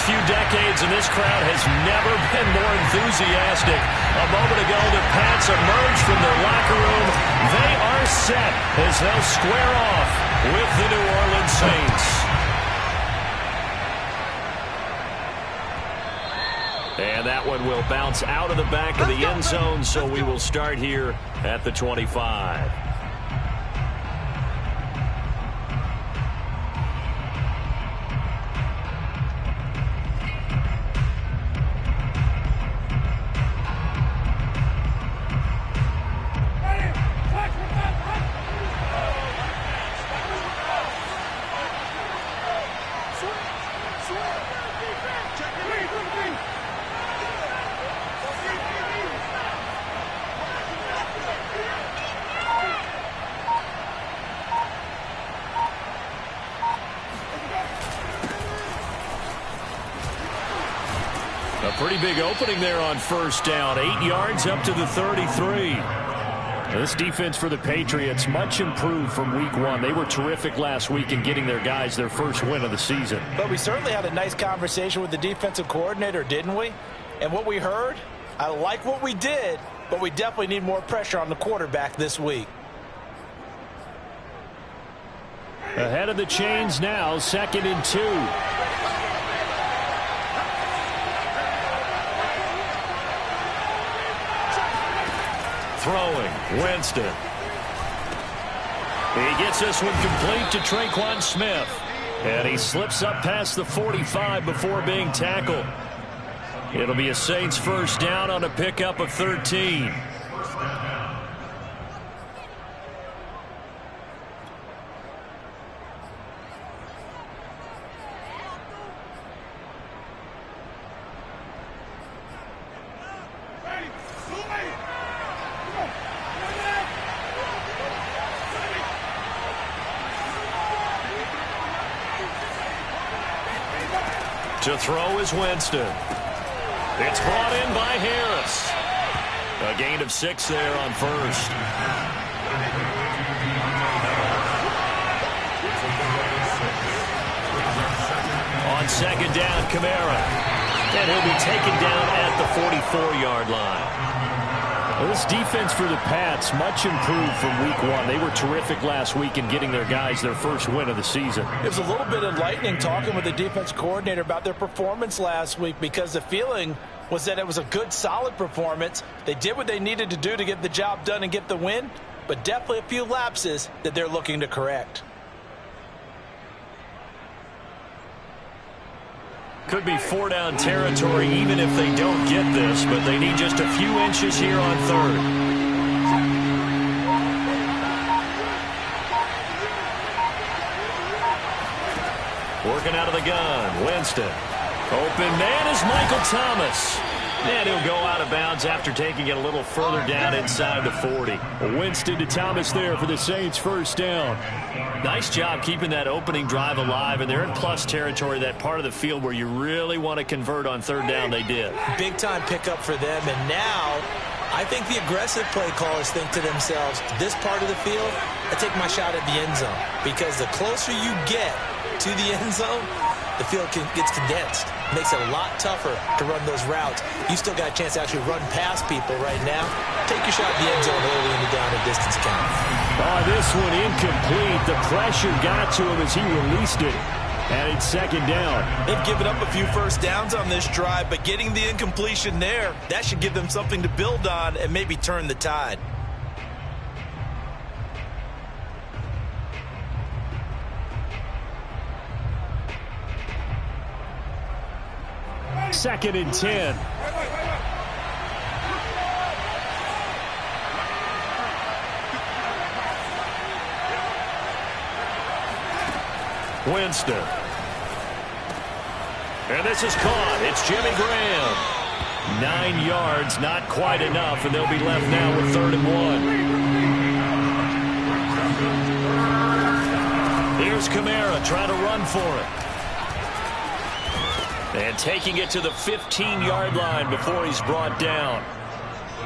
few decades, and this crowd has never been more enthusiastic. A moment ago, the Pats emerged from their locker room. They are set as they'll square off with the New Orleans Saints. And that one will bounce out of the back of the end zone, so we will start here at the 25. Pretty big opening there on first down. 8 yards up to the 33. This defense for the Patriots much improved from week one. They were terrific last week in getting their guys their first win of the season. But we certainly had a nice conversation with the defensive coordinator, didn't we? And what we heard, I like what we did, but we definitely need more pressure on the quarterback this week. Ahead of the chains now, 2nd and 2. Throwing, Winston. He gets this one complete to Tre'Quan Smith. And he slips up past the 45 before being tackled. It'll be a Saints first down on a pickup of 13. To throw is Winston. It's brought in by Harris. A gain of 6 there on first. On second down, Kamara. And he'll be taken down at the 44-yard line. Well, this defense for the Pats much improved from week one. They were terrific last week in getting their guys their first win of the season. It was a little bit enlightening talking with the defense coordinator about their performance last week, because the feeling was that it was a good, solid performance. They did what they needed to do to get the job done and get the win, but definitely a few lapses that they're looking to correct. Could be 4-down territory even if they don't get this, but they need just a few inches here on third. Working out of the gun, Winston. Open man is Michael Thomas. And he'll go out of bounds after taking it a little further down inside the 40. Winston to Thomas there for the Saints first down. Nice job keeping that opening drive alive, and they're in plus territory, that part of the field where you really want to convert on third down. They did. Big time pickup for them, and now I think the aggressive play callers think to themselves, this part of the field, I take my shot at the end zone, because the closer you get to the end zone, the field gets condensed. Makes it a lot tougher to run those routes. You still got a chance to actually run past people right now. Take your shot at the end zone early in the down and distance count. Oh, this one incomplete. The pressure got to him as he released it. And it's second down. They've given up a few first downs on this drive, but getting the incompletion there, that should give them something to build on and maybe turn the tide. Second and 10. Winston. And this is caught. It's Jimmy Graham. 9 yards, not quite enough, and they'll be left now with 3rd and 1. Here's Kamara trying to run for it. And taking it to the 15-yard line before he's brought down.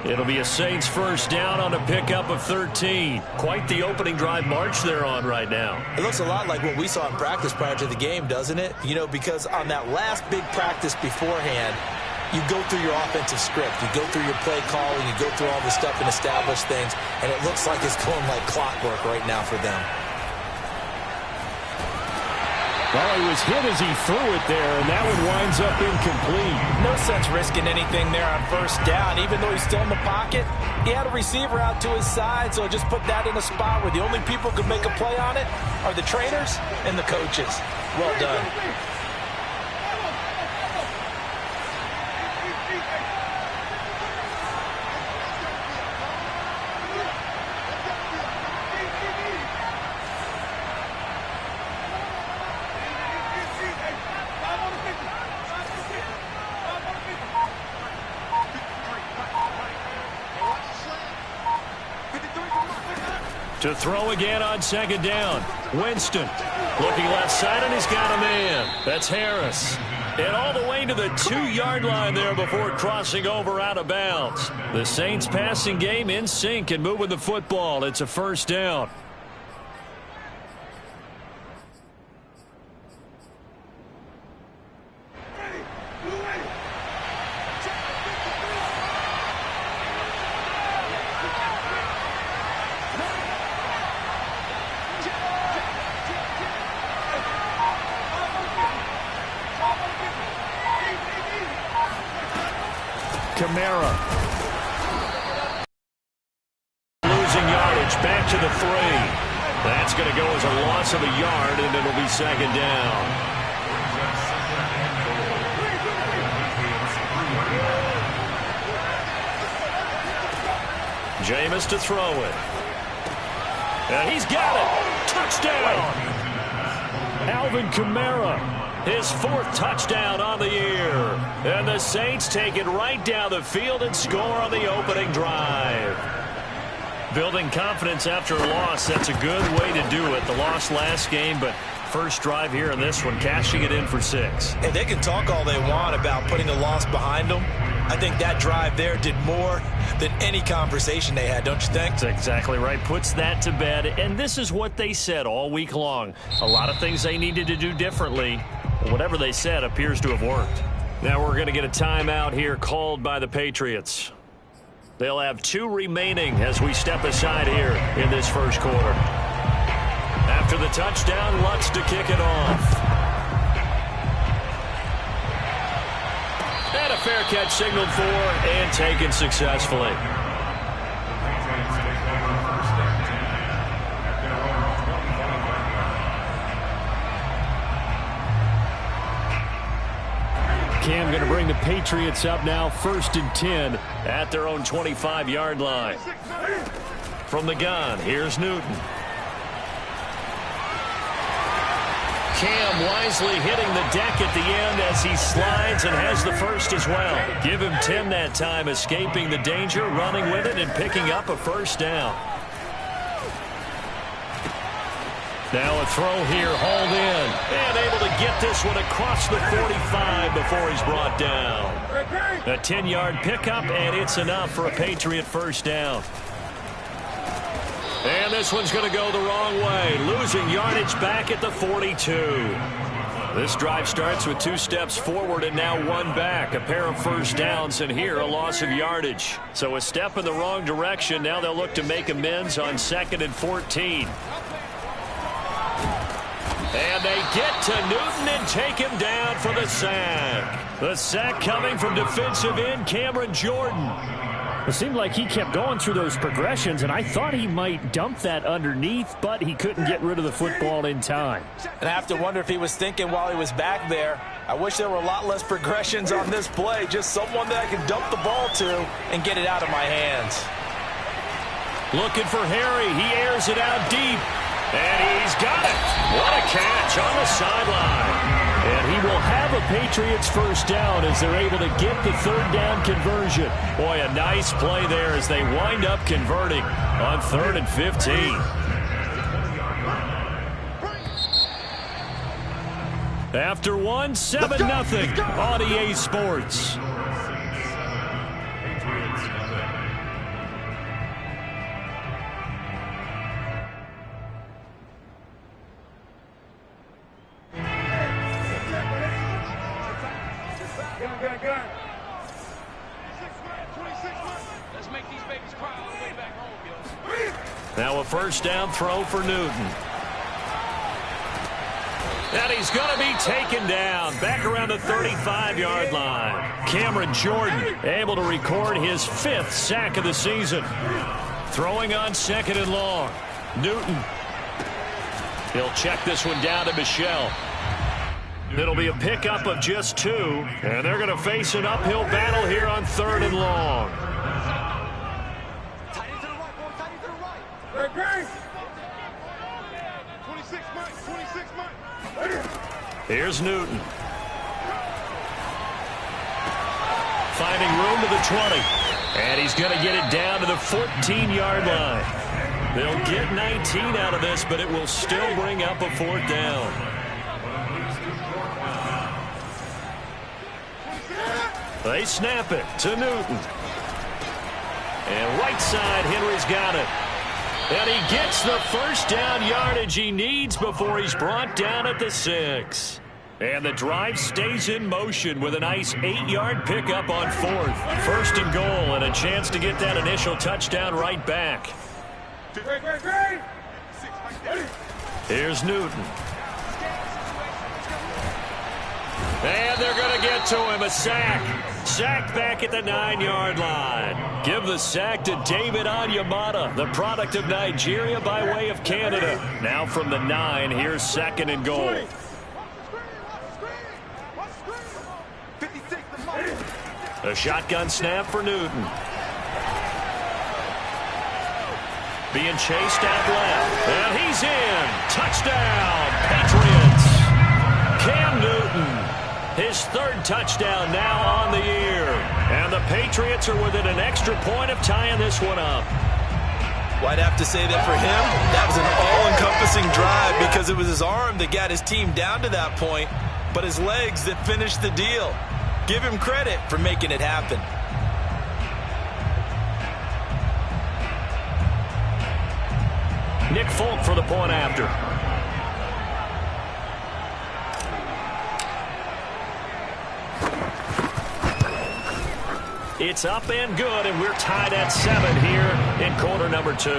It'll be a Saints first down on a pickup of 13. Quite the opening drive march they're on right now. It looks a lot like what we saw in practice prior to the game, doesn't it? You know, because on that last big practice beforehand, you go through your offensive script. You go through your play calling. You go through all the stuff and establish things. And it looks like it's going like clockwork right now for them. Well, he was hit as he threw it there, and that one winds up incomplete. No sense risking anything there on first down. Even though he's still in the pocket, he had a receiver out to his side, so just put that in a spot where the only people who can make a play on it are the trainers and the coaches. Well done. To throw again on second down. Winston looking left side, and he's got a man. That's Harris. And all the way to the 2-yard line there before crossing over out of bounds. The Saints passing game in sync and moving the football. It's a first down. Kamara. Losing yardage back to the 3. That's going to go as a loss of a yard, and it'll be second down. Jameis to throw it. And he's got it. Touchdown. Alvin Kamara. His 4th touchdown on the year. And the Saints take it right down the field and score on the opening drive. Building confidence after a loss, that's a good way to do it. The loss last game, but first drive here in this one, cashing it in for 6. And they can talk all they want about putting a loss behind them. I think that drive there did more than any conversation they had, don't you think? That's exactly right. Puts that to bed. And this is what they said all week long. A lot of things they needed to do differently. Whatever they said appears to have worked. Now we're going to get a timeout here called by the Patriots. They'll have 2 remaining as we step aside here in this first quarter. After the touchdown, Lutz to kick it off. And a fair catch signaled for and taken successfully. Cam going to bring the Patriots up now, 1st and 10 at their own 25-yard line. From the gun, here's Newton. Cam wisely hitting the deck at the end as he slides and has the first as well. Give him 10 that time, escaping the danger, running with it, and picking up a first down. Now a throw here, hauled in, and able to get this one across the 45 before he's brought down. A 10-yard pickup, and it's enough for a Patriot first down. And this one's going to go the wrong way, losing yardage back at the 42. This drive starts with 2 steps forward and now 1 back. A pair of first downs, and here a loss of yardage. So a step in the wrong direction. Now they'll look to make amends on 2nd and 14. And they get to Newton and take him down for the sack. The sack coming from defensive end Cameron Jordan. It seemed like he kept going through those progressions, and I thought he might dump that underneath, but he couldn't get rid of the football in time. And I have to wonder if he was thinking while he was back there, I wish there were a lot less progressions on this play, just someone that I can dump the ball to and get it out of my hands. Looking for Harry. He airs it out deep. And he's got it. What a catch on the sideline. And he will have a Patriots first down as they're able to get the 3rd down conversion. Boy, a nice play there as they wind up converting on 3rd and 15. After 1, 7-0 on EA Sports. Let's make these babies cry all the way back home, yo. Now a first down throw for Newton. And he's going to be taken down back around the 35-yard line. Cameron Jordan able to record his 5th sack of the season. Throwing on 2nd and long. Newton. He'll check this one down to Michel. It'll be a pickup of just 2, and they're going to face an uphill battle here on 3rd and long. Tight end to the right, boy. Tight end to the right. 26 Mike. 26 Mike. Here's Newton. Finding room to the 20. And he's going to get it down to the 14-yard line. They'll get 19 out of this, but it will still bring up a 4th down. They snap it to Newton. And right side, Henry's got it. And he gets the first down yardage he needs before he's brought down at the 6. And the drive stays in motion with a nice 8-yard pickup on 4th. 1st and goal and a chance to get that initial touchdown right back. Here's Newton. And they're going to get to him. A sack. Sacked back at the 9-yard line. Give the sack to David Onyemata, the product of Nigeria by way of Canada. Now from the 9, here's 2nd and goal. A shotgun snap for Newton. Being chased out left. And he's in. Touchdown, Patriots. Cam Newton. His 3rd touchdown now on the year. And the Patriots are within an extra point of tying this one up. Well, I'd have to say that for him, that was an all-encompassing drive because it was his arm that got his team down to that point, but his legs that finished the deal. Give him credit for making it happen. Nick Folk for the point after. It's up and good, and we're tied at 7 here in quarter number 2.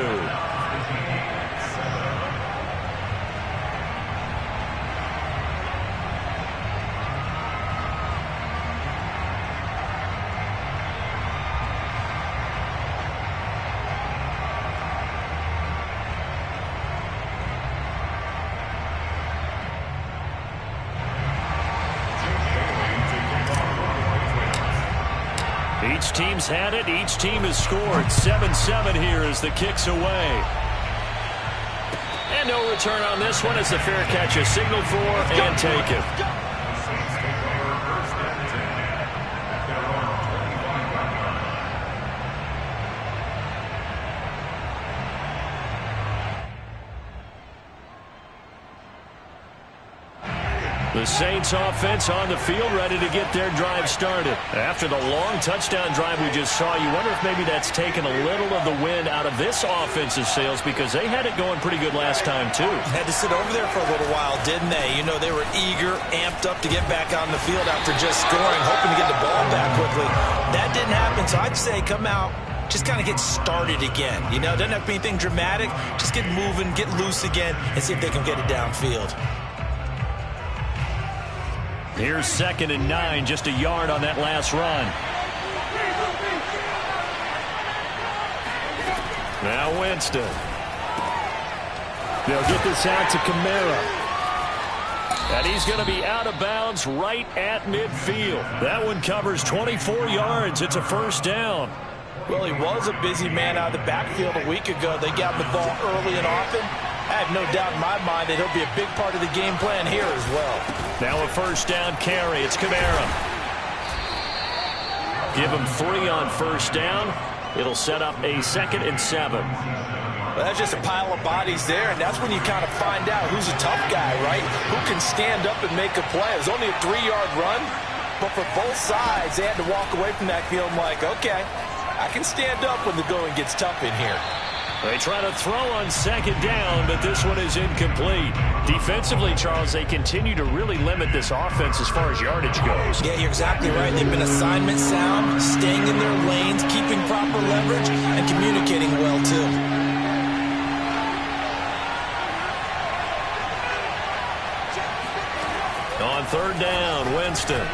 Each team's had it. Each team has scored. 7-7 here as the kick's away. And no return on this one as the fair catch is signaled for and taken. The Saints offense on the field ready to get their drive started. After the long touchdown drive we just saw, you wonder if maybe that's taken a little of the wind out of this offensive sails because they had it going pretty good last time too. Had to sit over there for a little while, didn't they? You know, they were eager, amped up to get back on the field after just scoring, hoping to get the ball back quickly. That didn't happen, so I'd say come out, just kind of get started again. You know, doesn't have to be anything dramatic. Just get moving, get loose again, and see if they can get it downfield. Here's 2nd and 9, just a yard on that last run. Now Winston. They'll get this out to Kamara. And he's going to be out of bounds right at midfield. That one covers 24 yards. It's a first down. Well, he was a busy man out of the backfield a week ago. They got him the ball early and often. I have no doubt in my mind that he'll be a big part of the game plan here as well. Now a first down carry. It's Kamara. Give him 3 on first down. It'll set up a 2nd and 7. Well, that's just a pile of bodies there, and that's when you kind of find out who's a tough guy, right? Who can stand up and make a play. It was only a 3-yard run, but for both sides, they had to walk away from that feeling like, okay, I can stand up when the going gets tough in here. They try to throw on second down, but this one is incomplete. Defensively, Charles, they continue to really limit this offense as far as yardage goes. Yeah, you're exactly right. They've been assignment sound, staying in their lanes, keeping proper leverage, and communicating well, too. On third down, Winston.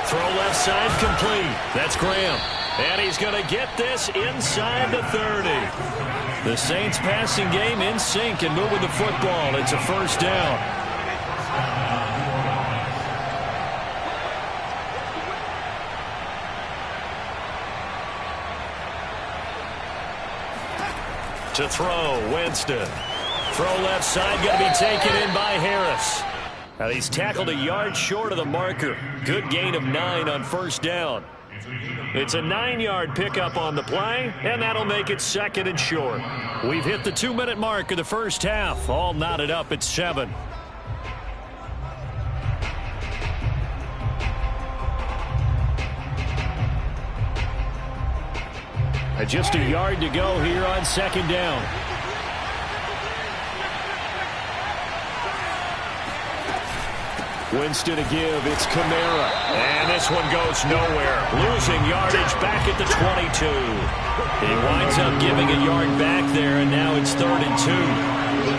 Throw left side complete. That's Graham. And he's going to get this inside the 30. The Saints passing game in sync and moving the football. It's a first down. To throw, Winston. Throw left side, going to be taken in by Harris. Now he's tackled a yard short of the marker. Good gain of 9 on first down. It's a 9-yard pickup on the play, and that'll make it second and short. We've hit the 2-minute mark of the first half. All knotted up at 7. Just a yard to go here on second down. Winston to give. It's Kamara. And this one goes nowhere. Losing yardage back at the 22. He winds up giving a yard back there, and now it's 3rd and 2.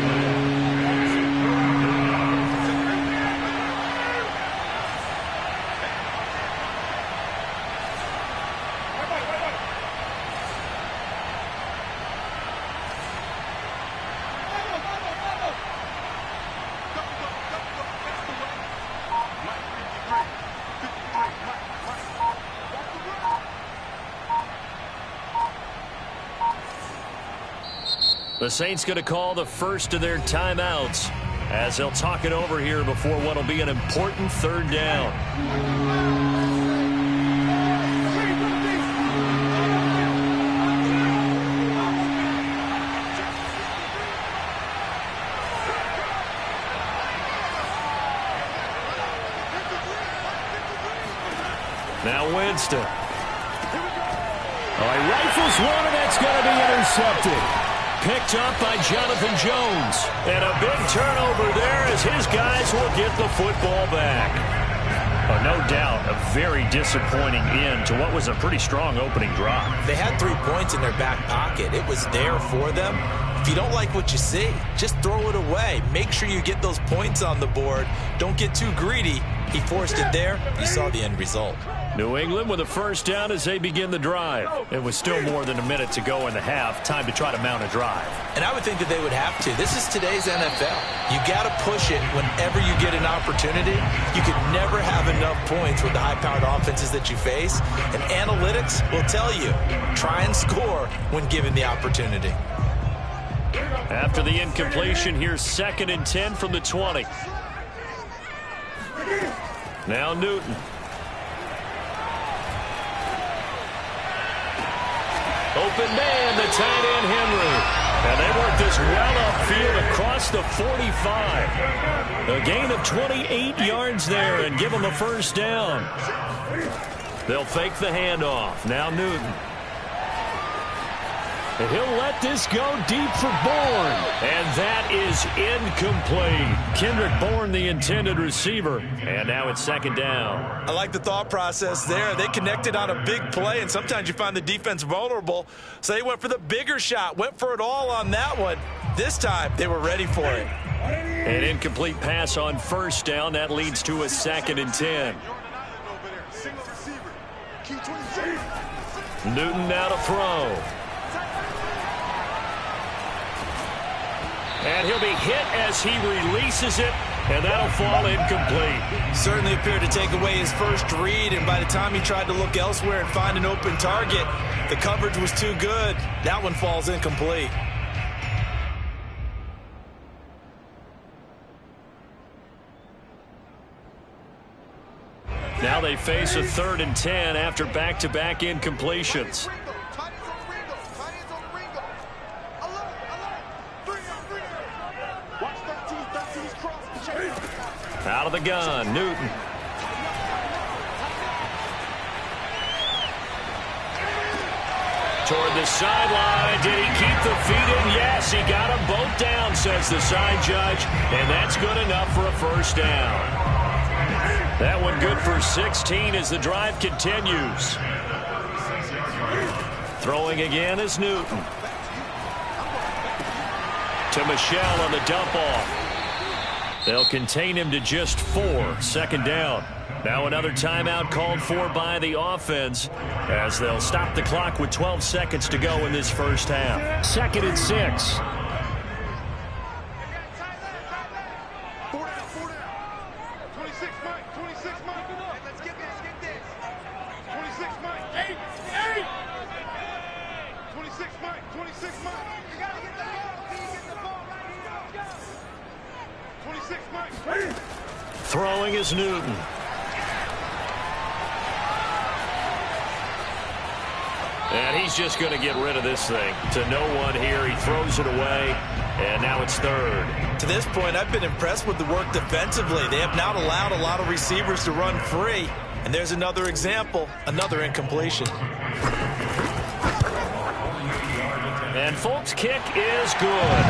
The Saints going to call the first of their timeouts as they'll talk it over here before what will be an important third down. Now Winston. He rifles one, and that's going to be intercepted. Picked up by Jonathan Jones. And a big turnover there as his guys will get the football back. No doubt a very disappointing end to what was a pretty strong opening drive. They had 3 points in their back pocket. It was there for them. If you don't like what you see, just throw it away. Make sure you get those points on the board. Don't get too greedy. He forced it there. You saw the end result. New England with a first down as they begin the drive. It was still more than a minute to go in the half. Time to try to mount a drive. And I would think that they would have to. This is today's NFL. You got to push it whenever you get an opportunity. You could never have enough points with the high-powered offenses that you face. And analytics will tell you, try and score when given the opportunity. After the incompletion, here's 2nd and 10 from the 20. Now Newton. Open man, the tight end Henry. And they work this well upfield across the 45. A gain of 28 yards there and give them a first down. They'll fake the handoff. Now Newton. And he'll let this go deep for Bourne. And that is incomplete. Kendrick Bourne, the intended receiver. And now it's 2nd down. I like the thought process there. They connected on a big play, and sometimes you find the defense vulnerable. So they went for the bigger shot, went for it all on that one. This time, they were ready for it. An incomplete pass on first down. That leads to a 2nd and 10. Newton now to throw. And he'll be hit as he releases it, and that'll fall incomplete. Certainly appeared to take away his first read, and by the time he tried to look elsewhere and find an open target, the coverage was too good. That one falls incomplete. Now they face a 3rd and 10 after back-to-back incompletions. Out of the gun, Newton. Toward the sideline. Did he keep the feet in? Yes, he got them both down, says the side judge. And that's good enough for a first down. That one good for 16 as the drive continues. Throwing again is Newton. To Michel on the dump off. They'll contain him to just 4. Second down. Now another timeout called for by the offense as they'll stop the clock with 12 seconds to go in this first half. 2nd and 6. Throwing is Newton. And he's just going to get rid of this thing to no one here. He throws it away, and now it's 3rd. To this point, I've been impressed with the work defensively. They have not allowed a lot of receivers to run free. And there's another example, another incompletion. And Folk's kick is good.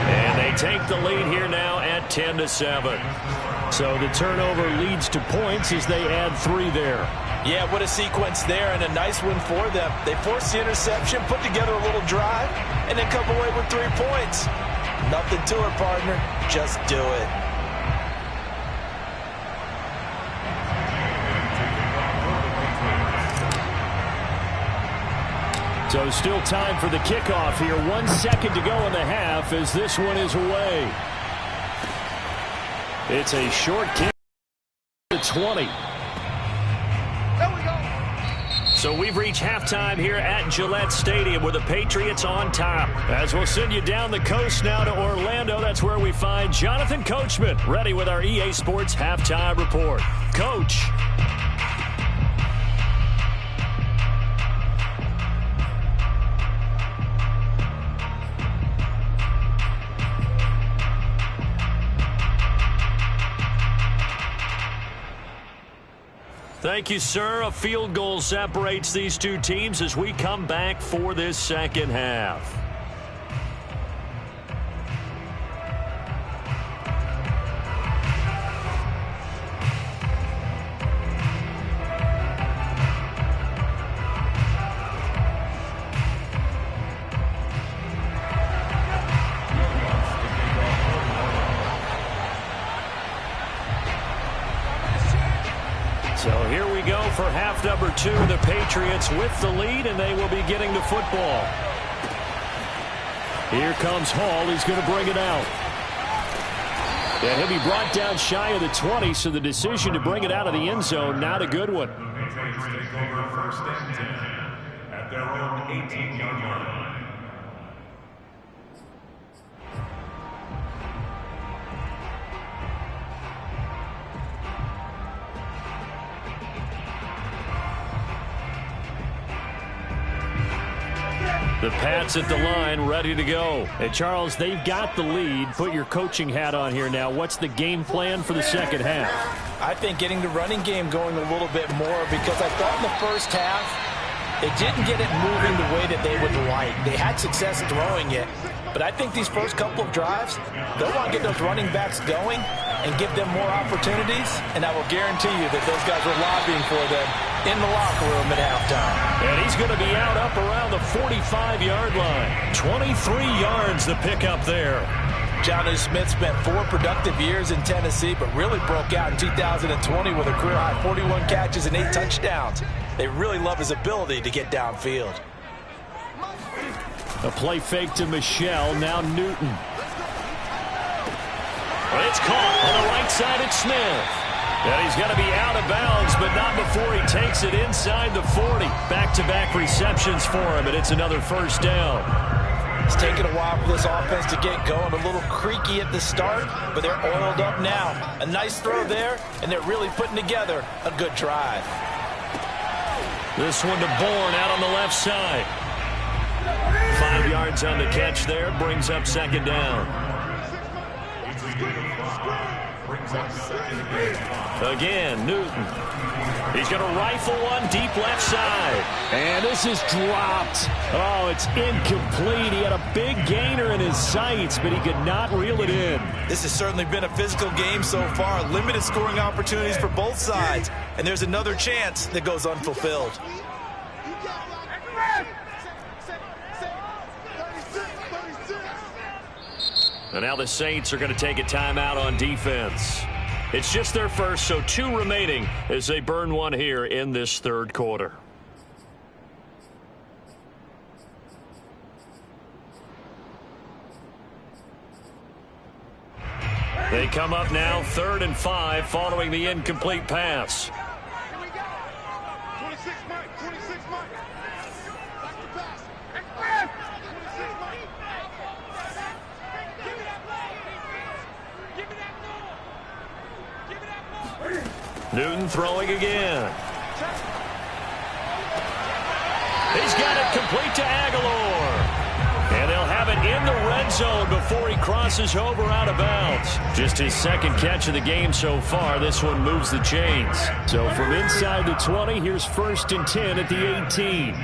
And they take the lead here now at 10-7. So the turnover leads to points as they add 3 there. Yeah, what a sequence there, and a nice win for them. They forced the interception, put together a little drive, and then come away with 3 points. Nothing to it, partner. Just do it. So still time for the kickoff here. 1 second to go in the half as this one is away. It's a short kick to 20. So we've reached halftime here at Gillette Stadium with the Patriots on top. As we'll send you down the coast now to Orlando, that's where we find Jonathan Coachman ready with our EA Sports Halftime Report. Coach. Thank you, sir. A field goal separates these two teams as we come back for this second half. So here we go for half number 2. The Patriots with the lead, and they will be getting the football. Here comes Hall. He's going to bring it out. And he'll be brought down shy of the 20, so the decision to bring it out of the end zone, not a good one. Patriots take over 1st and 10 at their own 18-yard line. The Pats at the line, ready to go. And Charles, they've got the lead. Put your coaching hat on here now. What's the game plan for the second half? I think getting the running game going a little bit more, because I thought in the first half they didn't get it moving the way that they would like. They had success throwing it, but I think these first couple of drives, they'll want to get those running backs going and give them more opportunities, and I will guarantee you that those guys were lobbying for them in the locker room at halftime. And he's going to be out up around the 45-yard line. 23 yards the pickup there. Jonnu Smith spent 4 productive years in Tennessee, but really broke out in 2020 with a career-high 41 catches and 8 touchdowns. They really love his ability to get downfield. A play fake to Michel, now Newton. It's caught on the right side at Smith. And he's going to be out of bounds, but not before he takes it inside the 40. Back-to-back receptions for him, and it's another first down. It's taken a while for this offense to get going. A little creaky at the start, but they're oiled up now. A nice throw there, and they're really putting together a good drive. This one to Bourne out on the left side. 5 yards on the catch there, brings up second down. Again, Newton. He's going to rifle one deep left side. And this is dropped. Oh, it's incomplete. He had a big gainer in his sights, but he could not reel it in. This has certainly been a physical game so far. Limited scoring opportunities for both sides. And there's another chance that goes unfulfilled. And now the Saints are going to take a timeout on defense. It's just their first, so 2 remaining as they burn one here in this third quarter. They come up now, 3rd and 5, following the incomplete pass. Newton throwing again. He's got it complete to Aguilar. And they'll have it in the red zone before he crosses over out of bounds. Just his second catch of the game so far. This one moves the chains. So from inside the 20, here's 1st and 10 at the 18.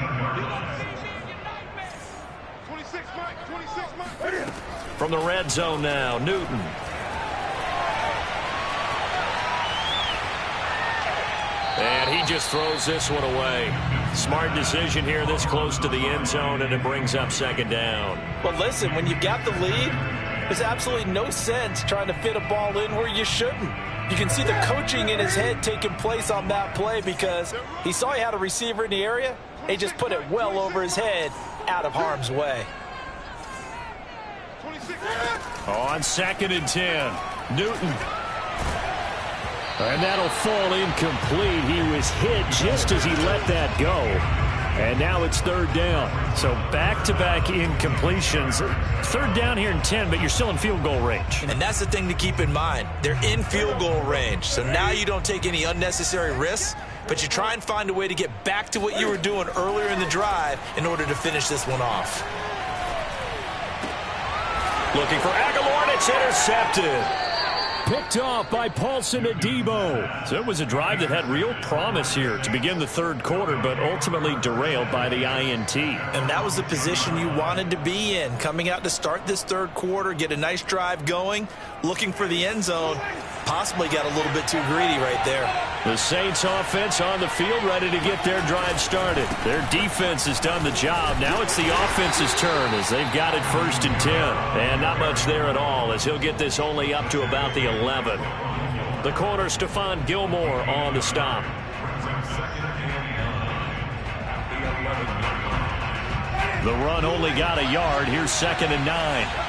From the red zone now, Newton. And he just throws this one away. Smart decision here this close to the end zone, and it brings up 2nd down. Well, listen, when you got the lead, there's absolutely no sense trying to fit a ball in where you shouldn't. You can see the coaching in his head taking place on that play because he saw he had a receiver in the area. He just put it well over his head out of harm's way. On 2nd and 10, Newton. And that'll fall incomplete. He was hit just as he let that go. And now it's 3rd down. So back-to-back incompletions. 3rd down here in 10, but you're still in field goal range. And that's the thing to keep in mind. They're in field goal range. So now you don't take any unnecessary risks, but you try and find a way to get back to what you were doing earlier in the drive in order to finish this one off. Looking for Aguilar, and it's intercepted. Picked off by Paulson Adebo. So it was a drive that had real promise here to begin the third quarter, but ultimately derailed by the INT. And that was the position you wanted to be in, coming out to start this third quarter, get a nice drive going, looking for the end zone. Possibly got a little bit too greedy right there. The Saints offense on the field, ready to get their drive started. Their defense has done the job. Now it's the offense's turn as they've got it 1st and 10. And not much there at all as he'll get this only up to about the 11. The corner, Stephon Gilmore on the stop. The run only got a yard. Here's 2nd and 9.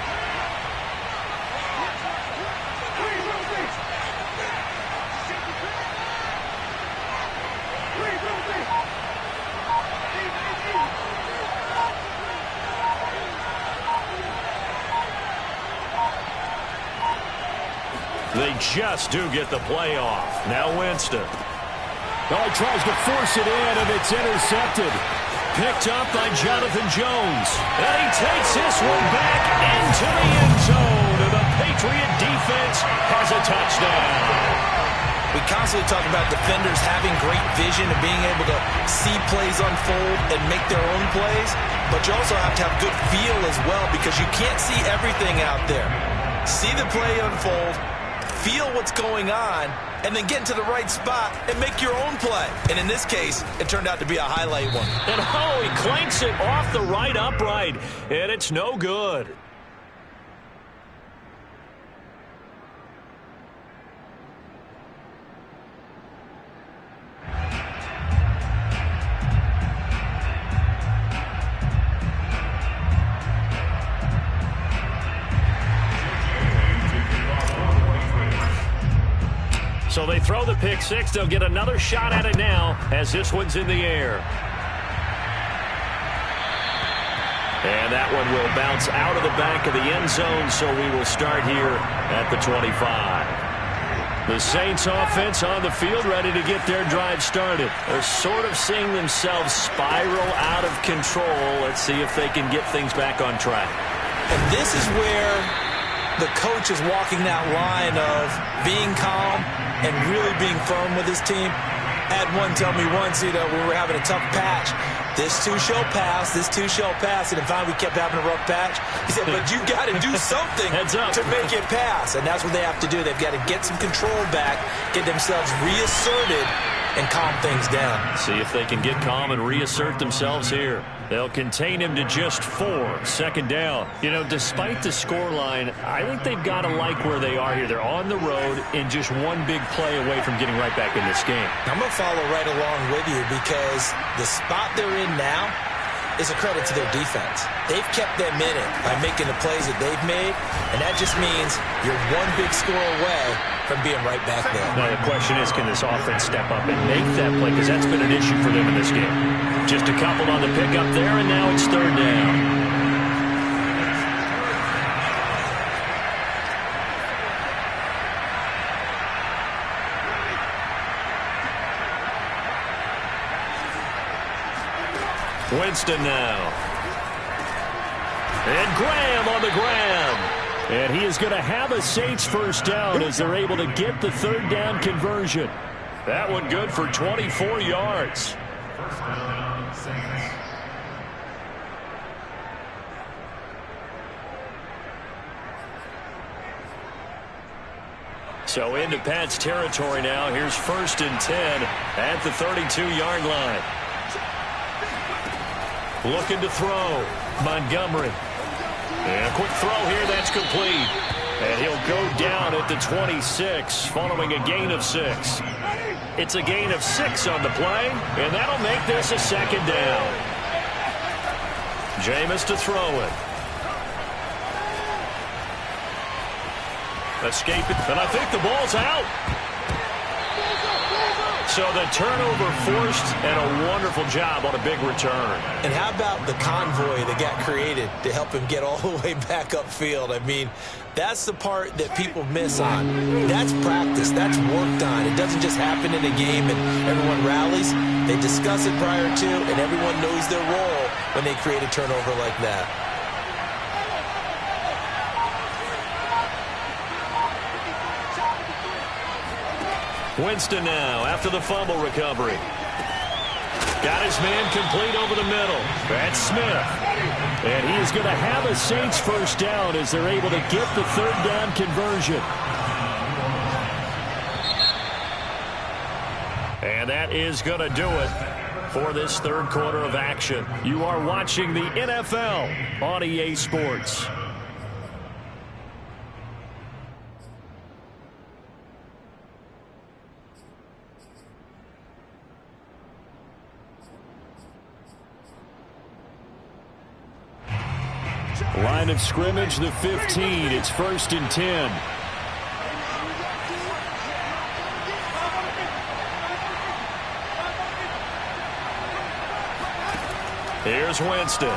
They just do get the play off. Now Winston. Oh, he tries to force it in, and it's intercepted. Picked up by Jonathan Jones. And he takes this one back into the end zone. And the Patriot defense has a touchdown. We constantly talk about defenders having great vision and being able to see plays unfold and make their own plays. But you also have to have good feel as well because you can't see everything out there. See the play unfold, feel what's going on, and then get into the right spot and make your own play. And in this case, it turned out to be a highlight one. And he clanks it off the right upright, and it's no good. So they throw the pick six. They'll get another shot at it now as this one's in the air. And that one will bounce out of the back of the end zone, so we will start here at the 25. The Saints offense on the field ready to get their drive started. They're sort of seeing themselves spiral out of control. Let's see if they can get things back on track. And this is where the coach is walking that line of being calm and really being firm with his team. I had one tell me once, we were having a tough patch. This too shall pass, this too shall pass. And finally we kept having a rough patch. He said, but you got to do something to make it pass. And that's what they have to do. They've got to get some control back, get themselves reasserted, and calm things down. See if they can get calm and reassert themselves here. They'll contain him to just 4. Second down. You know, despite the scoreline, I think they've got to like where they are here. They're on the road and just one big play away from getting right back in this game. I'm going to follow right along with you because the spot they're in now is a credit to their defense. They've kept them in it by making the plays that they've made, and that just means you're one big score away from being right back there. Now the question is, can this offense step up and make that play? Because that's been an issue for them in this game. Just a couple on the pickup there, and now it's third down. Winston now. And Graham on the ground. And he is going to have a Saints first down as they're able to get the third down conversion. That one good for 24 yards. First down, Saints. So into Pat's territory now. Here's 1st and 10 at the 32-yard line. Looking to throw. Montgomery. And a quick throw here. That's complete. And he'll go down at the 26 following a gain of 6. It's a gain of 6 on the play. And that'll make this a second down. Jameis to throw it. Escape it. And I think the ball's out. So the turnover forced, and a wonderful job on a big return. And how about the convoy that got created to help him get all the way back upfield? I mean, that's the part that people miss on. That's practice. That's worked on. It doesn't just happen in a game and everyone rallies. They discuss it prior to, and everyone knows their role when they create a turnover like that. Winston now after the fumble recovery. Got his man complete over the middle. That's Smith. And he is going to have a Saints first down as they're able to get the third down conversion. And that is going to do it for this third quarter of action. You are watching the NFL on EA Sports. Line of scrimmage, the 15. It's 1st and 10. Here's Winston.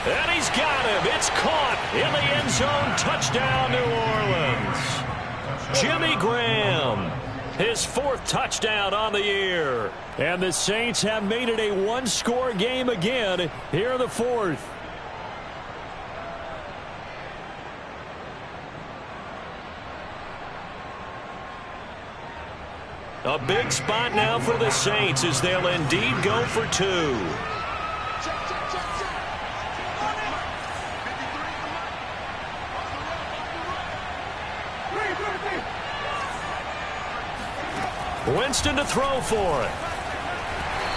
And he's got him. It's caught in the end zone. Touchdown, New Orleans. Jimmy Graham. His 4th touchdown on the year. And the Saints have made it a one-score game again here in the 4th. A big spot now for the Saints as they'll indeed go for 2. Winston to throw for it.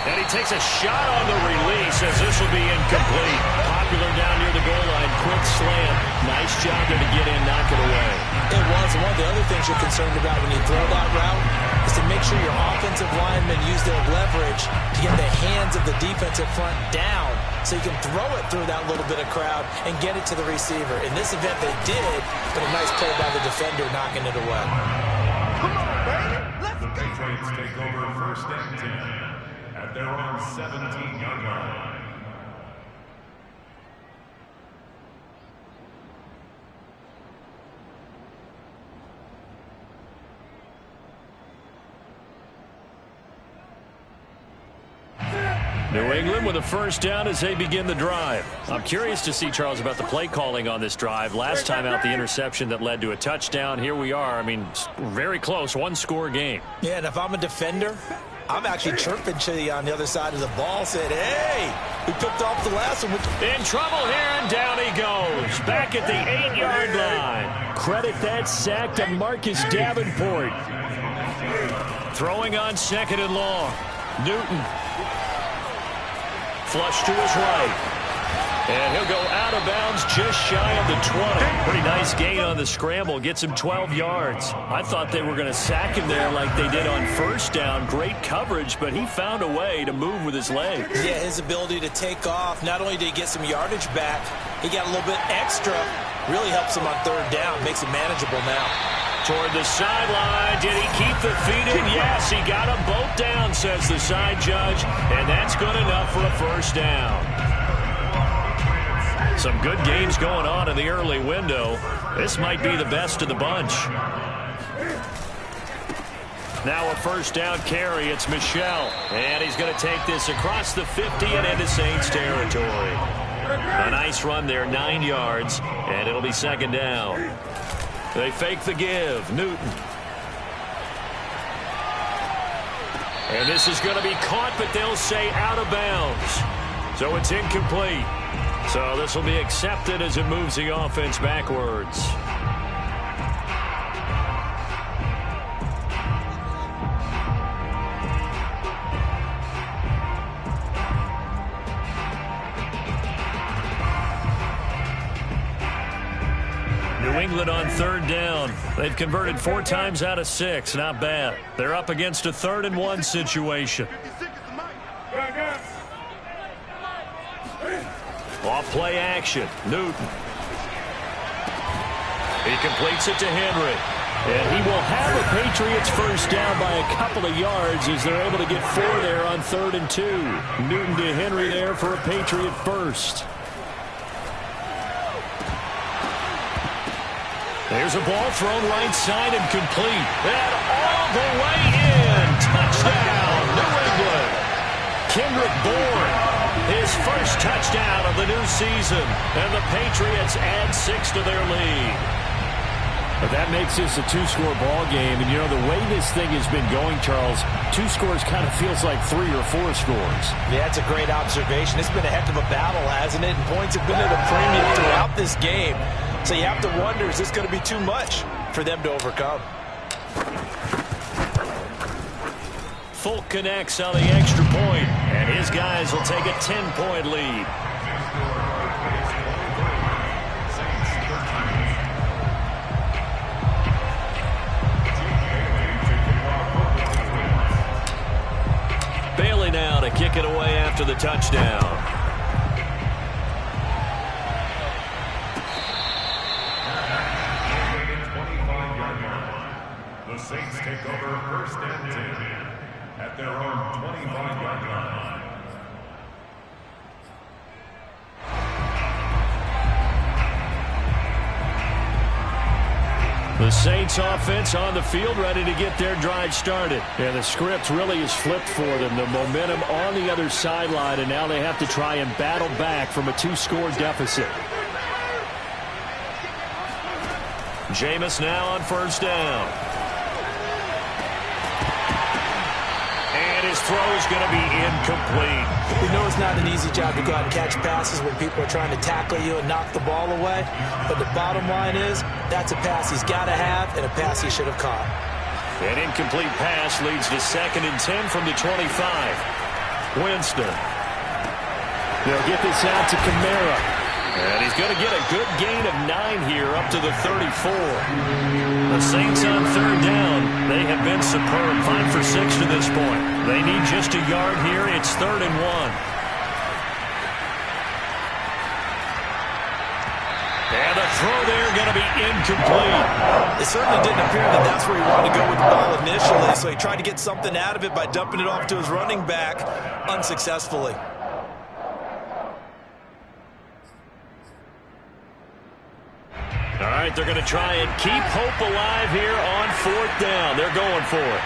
And he takes a shot on the release as this will be incomplete. Popular down near the goal line. Quick slant. Nice job there to get in, knock it away. It was. And one of the other things you're concerned about when you throw that route is to make sure your offensive linemen use their leverage to get the hands of the defensive front down so you can throw it through that little bit of crowd and get it to the receiver. In this event, they did, but a nice play by the defender knocking it away. The Patriots take over 1st and 10 at their own 17-yard line. New England with a first down as they begin the drive. I'm curious to see, Charles, about the play calling on this drive. Last time out, the interception that led to a touchdown. Here we are. I mean, very close, one-score game. Yeah, and if I'm a defender, I'm actually chirping Chili on the other side of the ball, saying, hey, we picked off the last one. In trouble here, and down he goes. Back at the 8-yard line. Credit that sack to Marcus Davenport. Throwing on second and long. Newton. Flush to his right. And he'll go out of bounds just shy of the 20. Pretty nice gain on the scramble. Gets him 12 yards. I thought they were going to sack him there like they did on first down. Great coverage, but he found a way to move with his legs. Yeah, his ability to take off. Not only did he get some yardage back, he got a little bit extra. Really helps him on third down. Makes it manageable now. Toward the sideline. Did he keep the feet in? Yes, he got them both down, says the side judge. And that's good enough for a first down. Some good games going on in the early window. This might be the best of the bunch. Now a first down carry. It's Michel. And he's going to take this across the 50 and into Saints territory. A nice run there, 9 yards. And it'll be second down. They fake the give. Newton. And this is going to be caught, but they'll say out of bounds. So it's incomplete. So this will be accepted as it moves the offense backwards. New England on third down. They've converted 4 times out of 6. Not bad. They're up against a 3rd and 1 situation. Off play action. Newton. He completes it to Henry. And he will have a Patriots first down by a couple of yards as they're able to get 4 there on 3rd and 2. Newton to Henry there for a Patriot first. There's a ball thrown right side and complete. And all the way in. Touchdown, New England. Kendrick Bourne. His first touchdown of the new season. And the Patriots add 6 to their lead. But that makes this a 2-score ball game. And, you know, the way this thing has been going, Charles, 2 scores kind of feels like 3 or 4 scores. Yeah, that's a great observation. It's been a heck of a battle, hasn't it? And points have been at a premium throughout this game. So you have to wonder, is this going to be too much for them to overcome? Folk connects on the extra point, and his guys will take a 10-point lead. Bailey now to kick it away after the touchdown. The Saints take over first and 10 at their own 25-yard line. The Saints offense on the field ready to get their drive started. And the script really is flipped for them. The momentum on the other sideline, and now they have to try and battle back from a 2-score deficit. Jameis now on first down. And his throw is going to be incomplete. We know it's not an easy job to go out and catch passes when people are trying to tackle you and knock the ball away. But the bottom line is, that's a pass he's got to have and a pass he should have caught. An incomplete pass leads to 2nd and 10 from the 25. Winston. They'll get this out to Kamara. And he's going to get a good gain of 9 here up to the 34. The Saints on third down. They have been superb. 5 for 6 to this point. They need just a yard here. It's 3rd and 1. And the throw there going to be incomplete. It certainly didn't appear that that's where he wanted to go with the ball initially. So he tried to get something out of it by dumping it off to his running back unsuccessfully. All right, they're going to try and keep hope alive here on 4th down. They're going for it.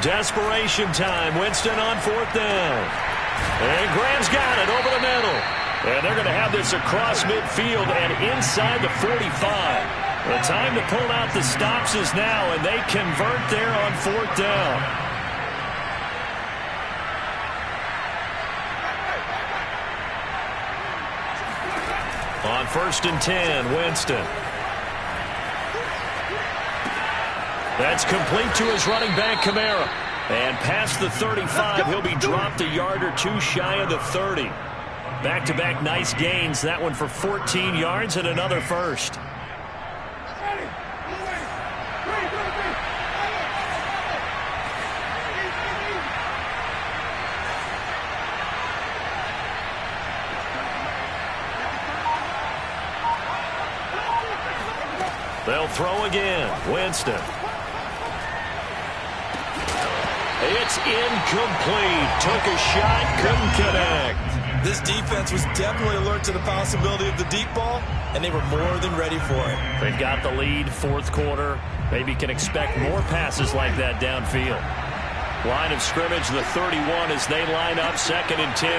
Desperation time. Winston on 4th down. And Graham's got it over the middle. And they're going to have this across midfield and inside the 45. The time to pull out the stops is now, and they convert there on 4th down. On 1st and 10, Winston. That's complete to his running back, Kamara. And past the 35, he'll be dropped a yard or two shy of the 30. Back-to-back nice gains. That one for 14 yards and another first. They'll throw again. Winston. It's incomplete. Took a shot, couldn't connect. This defense was definitely alert to the possibility of the deep ball, and they were more than ready for it. They've got the lead, 4th quarter. Maybe can expect more passes like that downfield. Line of scrimmage, the 31 as they line up, 2nd and 10.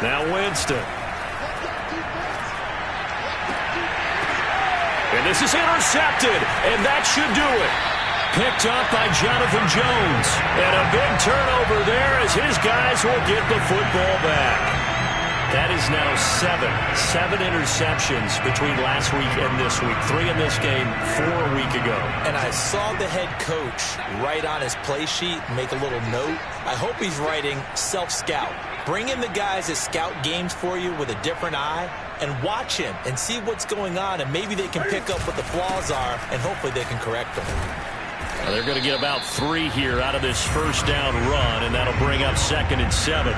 Now Winston. And this is intercepted, and that should do it. Picked up by Jonathan Jones. And a big turnover there as his guys will get the football back. That is now 7 interceptions between last week and this week. 3 in this game, 4 a week ago. And I saw the head coach write on his play sheet, make a little note. I hope he's writing self-scout. Bring in the guys that scout games for you with a different eye and watch him and see what's going on, and maybe they can pick up what the flaws are, and hopefully they can correct them. Well, they're going to get about 3 here out of this first down run, and that'll bring up 2nd and 7.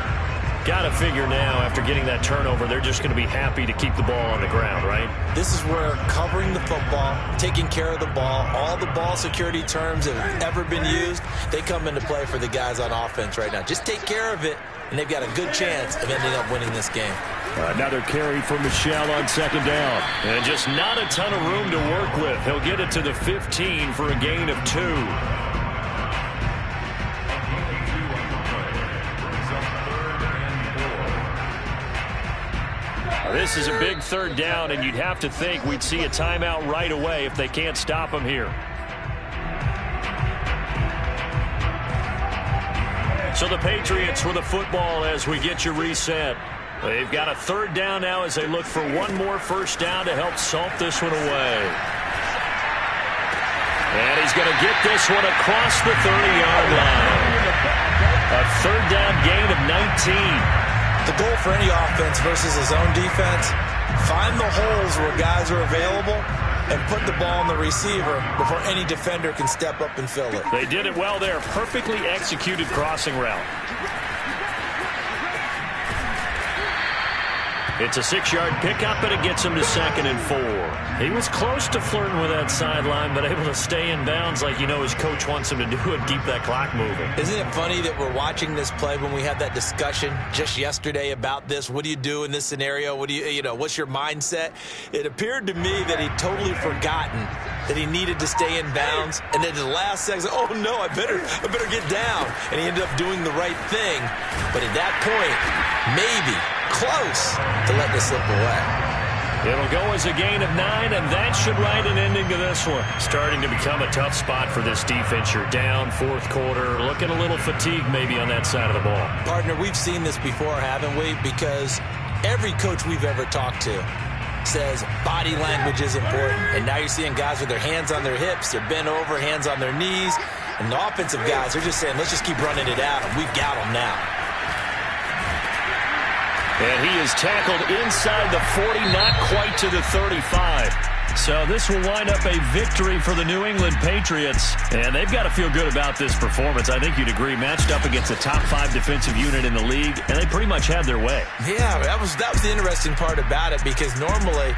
Got to figure now, after getting that turnover, they're just going to be happy to keep the ball on the ground, right? This is where covering the football, taking care of the ball, all the ball security terms that have ever been used, they come into play for the guys on offense right now. Just take care of it, and they've got a good chance of ending up winning this game. Another carry for Michel on 2nd down. And just not a ton of room to work with. He'll get it to the 15 for a gain of 2. This is a big 3rd down, and you'd have to think we'd see a timeout right away if they can't stop him here. So the Patriots with the football as we get you reset. They've got a 3rd down now as they look for one more first down to help salt this one away. And he's going to get this one across the 30-yard line. A 3rd down gain of 19. The goal for any offense versus his own defense, find the holes where guys are available and put the ball on the receiver before any defender can step up and fill it. They did it well there. Perfectly executed crossing route. It's a 6-yard pickup, and it gets him to 2nd and 4. He was close to flirting with that sideline, but able to stay in bounds like you know his coach wants him to do and keep that clock moving. Isn't it funny that we're watching this play when we had that discussion just yesterday about this? What do you do in this scenario? What do you know, what's your mindset? It appeared to me that he'd totally forgotten that he needed to stay in bounds, and then the last second, oh no, I better get down. And he ended up doing the right thing. But at that point, maybe close to letting it slip away. It'll go as a gain of 9, and that should write an ending to this one. Starting to become a tough spot for this defense. You're down 4th quarter, looking a little fatigued maybe on that side of the ball. Partner, we've seen this before, haven't we? Because every coach we've ever talked to says body language is important. And now you're seeing guys with their hands on their hips, they're bent over, hands on their knees. And the offensive guys are just saying, let's just keep running it out, and we've got them now. And he is tackled inside the 40, not quite to the 35. So this will wind up a victory for the New England Patriots. And they've got to feel good about this performance. I think you'd agree. Matched up against a top 5 defensive unit in the league, and they pretty much had their way. Yeah, that was the interesting part about it, because normally